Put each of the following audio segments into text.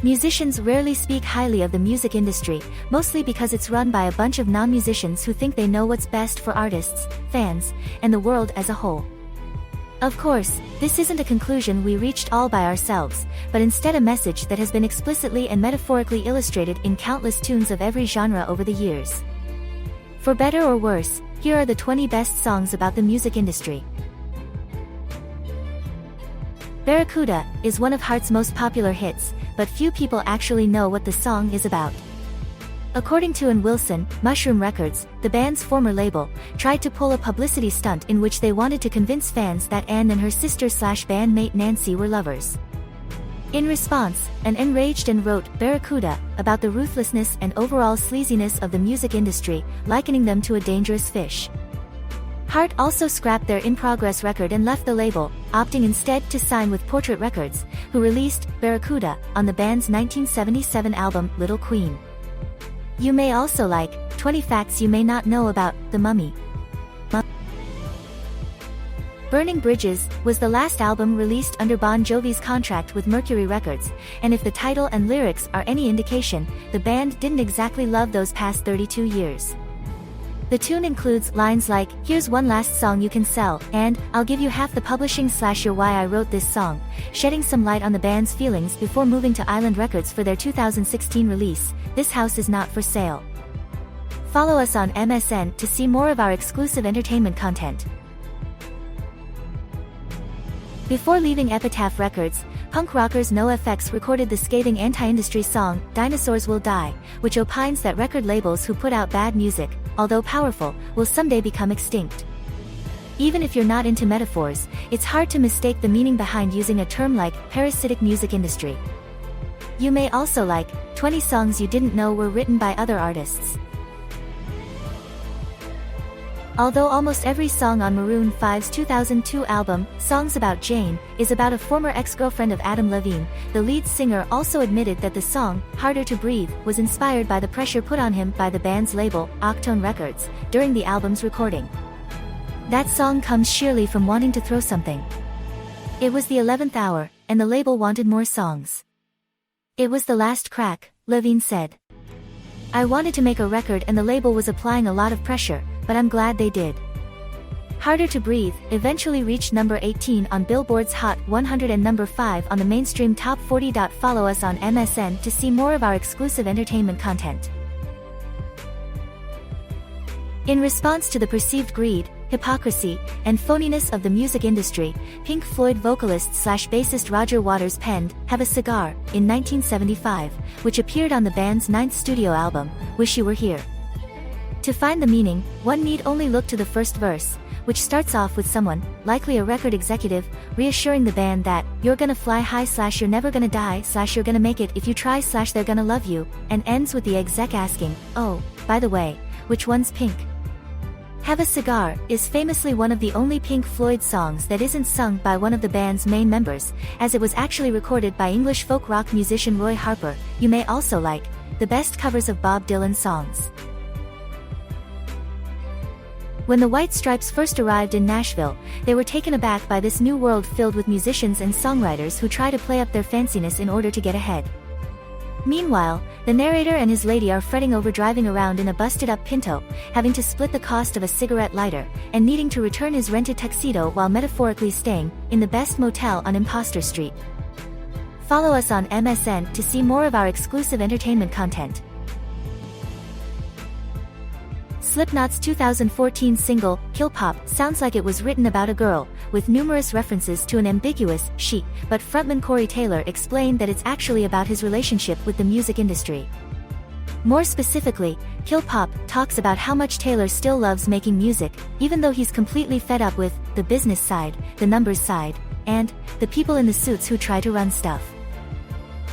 Musicians rarely speak highly of the music industry, mostly because it's run by a bunch of non-musicians who think they know what's best for artists, fans, and the world as a whole. Of course, this isn't a conclusion we reached all by ourselves, but instead a message that has been explicitly and metaphorically illustrated in countless tunes of every genre over the years. For better or worse, here are the 20 best songs about the music industry. Barracuda is one of Heart's most popular hits, but few people actually know what the song is about. According to Ann Wilson, Mushroom Records, the band's former label, tried to pull a publicity stunt in which they wanted to convince fans that Ann and her sister/bandmate Nancy were lovers. In response, Ann enraged and wrote Barracuda about the ruthlessness and overall sleaziness of the music industry, likening them to a dangerous fish. Heart also scrapped their in-progress record and left the label, opting instead to sign with Portrait Records, who released Barracuda on the band's 1977 album Little Queen. You may also like 20 Facts You May Not Know About The Mummy. Burning Bridges was the last album released under Bon Jovi's contract with Mercury Records, and if the title and lyrics are any indication, the band didn't exactly love those past 32 years. The tune includes lines like, "Here's one last song you can sell," and "I'll give you half the publishing/your why I wrote this song," shedding some light on the band's feelings before moving to Island Records for their 2016 release, This House Is Not For Sale. Follow us on MSN to see more of our exclusive entertainment content. Before leaving Epitaph Records, punk rockers NoFX recorded the scathing anti-industry song, Dinosaurs Will Die, which opines that record labels who put out bad music, although powerful, will someday become extinct. Even if you're not into metaphors, it's hard to mistake the meaning behind using a term like parasitic music industry. You may also like 20 songs you didn't know were written by other artists. Although almost every song on Maroon 5's 2002 album, Songs About Jane, is about a former ex-girlfriend of Adam Levine, the lead singer also admitted that the song, Harder to Breathe, was inspired by the pressure put on him by the band's label, Octone Records, during the album's recording. That song comes sheerly from wanting to throw something. It was the 11th hour, and the label wanted more songs. It was the last crack, Levine said. I wanted to make a record and the label was applying a lot of pressure, but I'm glad they did. Harder to Breathe eventually reached number 18 on Billboard's Hot 100 and number 5 on the mainstream Top 40. Follow us on MSN to see more of our exclusive entertainment content. In response to the perceived greed, hypocrisy, and phoniness of the music industry, Pink Floyd vocalist/bassist Roger Waters penned Have a Cigar in 1975, which appeared on the band's 9th studio album, Wish You Were Here. To find the meaning, one need only look to the first verse, which starts off with someone, likely a record executive, reassuring the band that, "You're gonna fly high/you're never gonna die/you're gonna make it if you try/they're gonna love you," and ends with the exec asking, "Oh, by the way, which one's Pink?" Have a Cigar is famously one of the only Pink Floyd songs that isn't sung by one of the band's main members, as it was actually recorded by English folk rock musician Roy Harper. You may also like the best covers of Bob Dylan songs. When the White Stripes first arrived in Nashville, they were taken aback by this new world filled with musicians and songwriters who try to play up their fanciness in order to get ahead. Meanwhile, the narrator and his lady are fretting over driving around in a busted-up Pinto, having to split the cost of a cigarette lighter, and needing to return his rented tuxedo while metaphorically staying in the best motel on Imposter Street. Follow us on MSN to see more of our exclusive entertainment content. Slipknot's 2014 single, Kill Pop, sounds like it was written about a girl, with numerous references to an ambiguous she, but frontman Corey Taylor explained that it's actually about his relationship with the music industry. More specifically, Kill Pop talks about how much Taylor still loves making music, even though he's completely fed up with the business side, the numbers side, and the people in the suits who try to run stuff.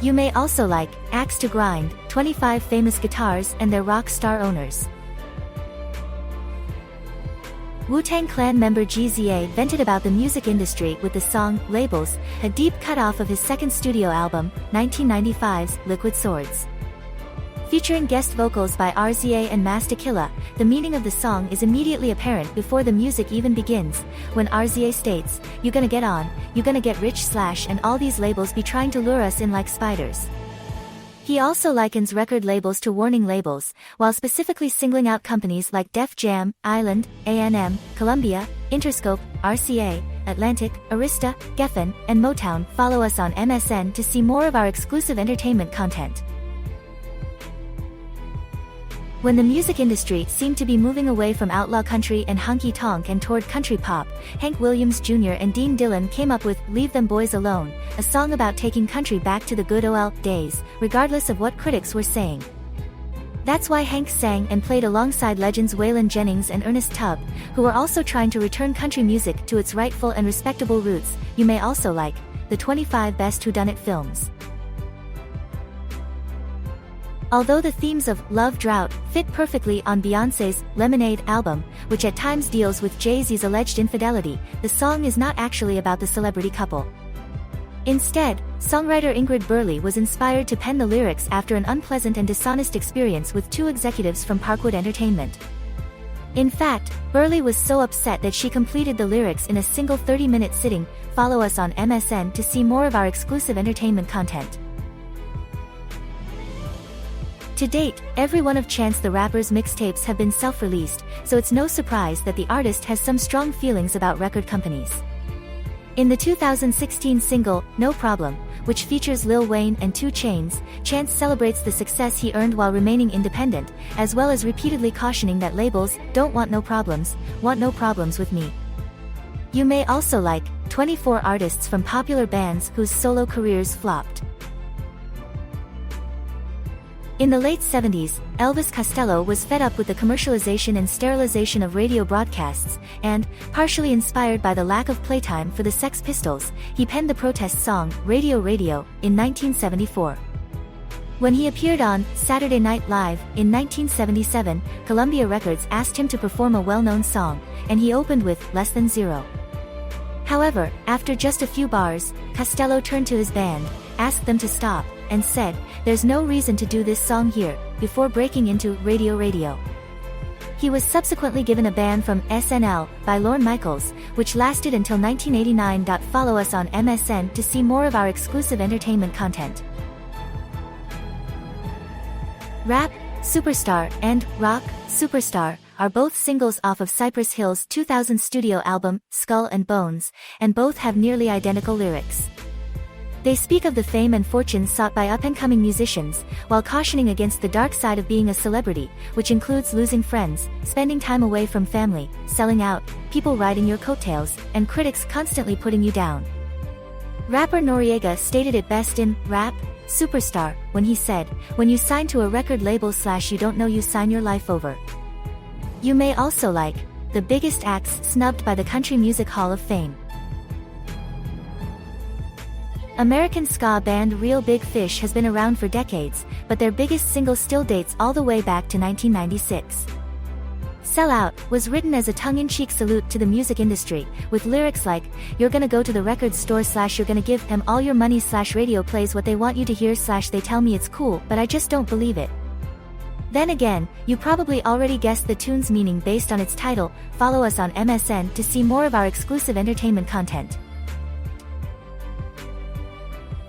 You may also like Axe to Grind, 25 famous guitars and their rock star owners. Wu-Tang Clan member GZA vented about the music industry with the song, Labels, a deep cut-off of his second studio album, 1995's Liquid Swords. Featuring guest vocals by RZA and Masta Killa, the meaning of the song is immediately apparent before the music even begins, when RZA states, "You gonna get on, you gonna get rich/ and all these labels be trying to lure us in like spiders." He also likens record labels to warning labels, while specifically singling out companies like Def Jam, Island, A&M, Columbia, Interscope, RCA, Atlantic, Arista, Geffen, and Motown. Follow us on MSN to see more of our exclusive entertainment content. When the music industry seemed to be moving away from outlaw country and honky-tonk and toward country pop, Hank Williams Jr. and Dean Dillon came up with Leave Them Boys Alone, a song about taking country back to the good old days, regardless of what critics were saying. That's why Hank sang and played alongside legends Waylon Jennings and Ernest Tubb, who were also trying to return country music to its rightful and respectable roots. You may also like the 25 Best Whodunit Films. Although the themes of love drought fit perfectly on Beyoncé's Lemonade album, which at times deals with Jay-Z's alleged infidelity, the song is not actually about the celebrity couple. Instead, songwriter Ingrid Burley was inspired to pen the lyrics after an unpleasant and dishonest experience with two executives from Parkwood Entertainment. In fact, Burley was so upset that she completed the lyrics in a single 30-minute sitting. Follow us on MSN to see more of our exclusive entertainment content. To date, every one of Chance the Rapper's mixtapes have been self-released, so it's no surprise that the artist has some strong feelings about record companies. In the 2016 single, No Problem, which features Lil Wayne and 2 Chainz, Chance celebrates the success he earned while remaining independent, as well as repeatedly cautioning that labels don't want no problems with me. You may also like 24 artists from popular bands whose solo careers flopped. In the late 70s, Elvis Costello was fed up with the commercialization and sterilization of radio broadcasts, and, partially inspired by the lack of playtime for the Sex Pistols, he penned the protest song, Radio Radio, in 1974. When he appeared on Saturday Night Live, in 1977, Columbia Records asked him to perform a well-known song, and he opened with Less Than Zero. However, after just a few bars, Costello turned to his band, asked them to stop, and said, "There's no reason to do this song here," before breaking into Radio Radio. He was subsequently given a ban from SNL by Lorne Michaels, which lasted until 1989. Follow us on MSN to see more of our exclusive entertainment content. Rap Superstar and Rock Superstar are both singles off of Cypress Hill's 2000 studio album, Skull and Bones, and both have nearly identical lyrics. They speak of the fame and fortune sought by up-and-coming musicians, while cautioning against the dark side of being a celebrity, which includes losing friends, spending time away from family, selling out, people riding your coattails, and critics constantly putting you down. Rapper Noreaga stated it best in Rap Superstar, when he said, "When you sign to a record label / you don't know, you sign your life over." You may also like the biggest acts snubbed by the Country Music Hall of Fame. American ska band Real Big Fish has been around for decades, but their biggest single still dates all the way back to 1996. Sell Out was written as a tongue-in-cheek salute to the music industry, with lyrics like, "You're gonna go to the record store / you're gonna give them all your money / radio plays what they want you to hear / they tell me it's cool, but I just don't believe it." Then again, you probably already guessed the tune's meaning based on its title. Follow us on MSN to see more of our exclusive entertainment content.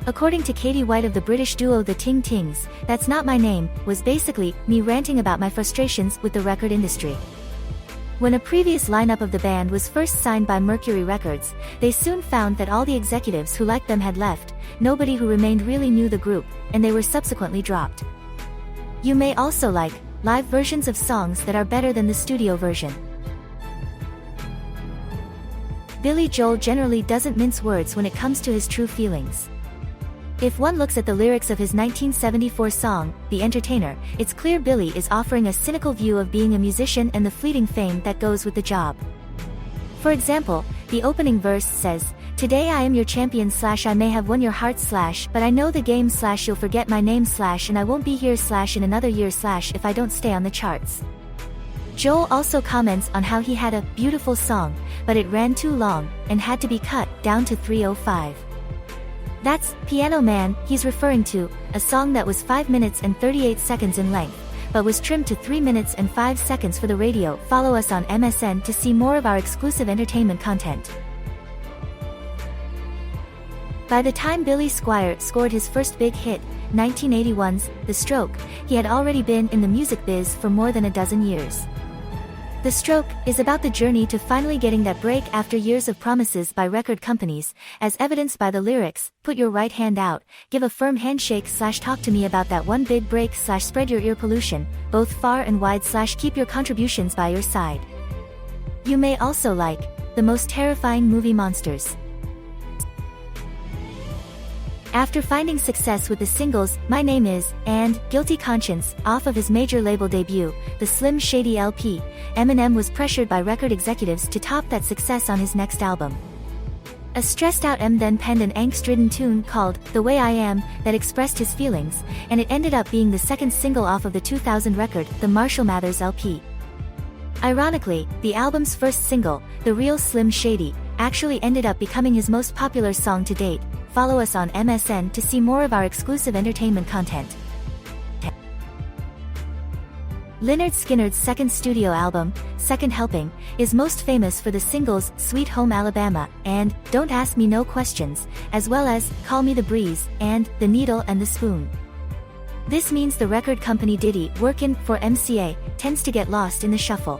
According to Katie White of the British duo The Ting Tings, That's Not My Name was basically me ranting about my frustrations with the record industry. When a previous lineup of the band was first signed by Mercury Records, they soon found that all the executives who liked them had left, nobody who remained really knew the group, and they were subsequently dropped. You may also like live versions of songs that are better than the studio version. Billy Joel generally doesn't mince words when it comes to his true feelings. If one looks at the lyrics of his 1974 song, The Entertainer, it's clear Billy is offering a cynical view of being a musician and the fleeting fame that goes with the job. For example, the opening verse says, "Today I am your champion / I may have won your heart / but I know the game / you'll forget my name / and I won't be here / in another year / if I don't stay on the charts." Joel also comments on how he had a beautiful song, but it ran too long, and had to be cut down to 3:05. That's Piano Man he's referring to, a song that was 5 minutes and 38 seconds in length, but was trimmed to 3 minutes and 5 seconds for the radio. Follow us on MSN to see more of our exclusive entertainment content. By the time Billy Squier scored his first big hit, 1981's The Stroke, he had already been in the music biz for more than a dozen years. The Stroke is about the journey to finally getting that break after years of promises by record companies, as evidenced by the lyrics, "Put your right hand out, give a firm handshake / talk to me about that one big break / spread your ear pollution, both far and wide / keep your contributions by your side." You may also like The Most Terrifying Movie Monsters. After finding success with the singles My Name Is and Guilty Conscience off of his major label debut, the Slim Shady LP, Eminem was pressured by record executives to top that success on his next album. A stressed-out M then penned an angst-ridden tune called The Way I Am that expressed his feelings, and it ended up being the second single off of the 2000 record, the Marshall Mathers LP. Ironically, the album's first single, The Real Slim Shady, actually ended up becoming his most popular song to date. Follow us on MSN to see more of our exclusive entertainment content. Lynyrd Skynyrd's second studio album, Second Helping, is most famous for the singles Sweet Home Alabama and Don't Ask Me No Questions, as well as Call Me the Breeze and The Needle and the Spoon. This means the record company Diddy, workin' for MCA, tends to get lost in the shuffle.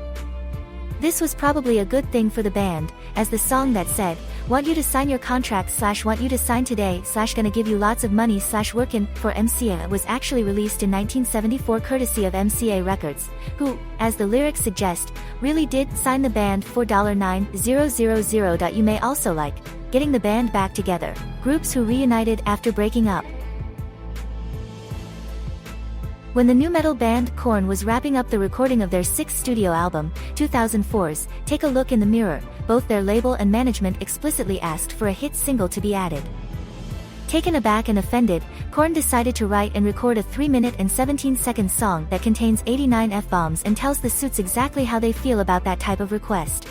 This was probably a good thing for the band, as the song that said, "Want you to sign your contract / want you to sign today / gonna give you lots of money / workin' for MCA" was actually released in 1974 courtesy of MCA Records, who, as the lyrics suggest, really did sign the band for $9,000. You may also like getting the band back together, groups who reunited after breaking up. When the nu metal band Korn was wrapping up the recording of their sixth studio album, 2004's Take a Look in the Mirror, both their label and management explicitly asked for a hit single to be added. Taken aback and offended, Korn decided to write and record a 3-minute and 17-second song that contains 89 F-bombs and tells the Suits exactly how they feel about that type of request.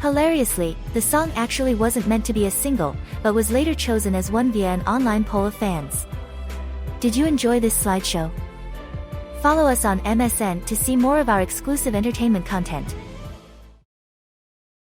Hilariously, the song actually wasn't meant to be a single, but was later chosen as one via an online poll of fans. Did you enjoy this slideshow? Follow us on MSN to see more of our exclusive entertainment content.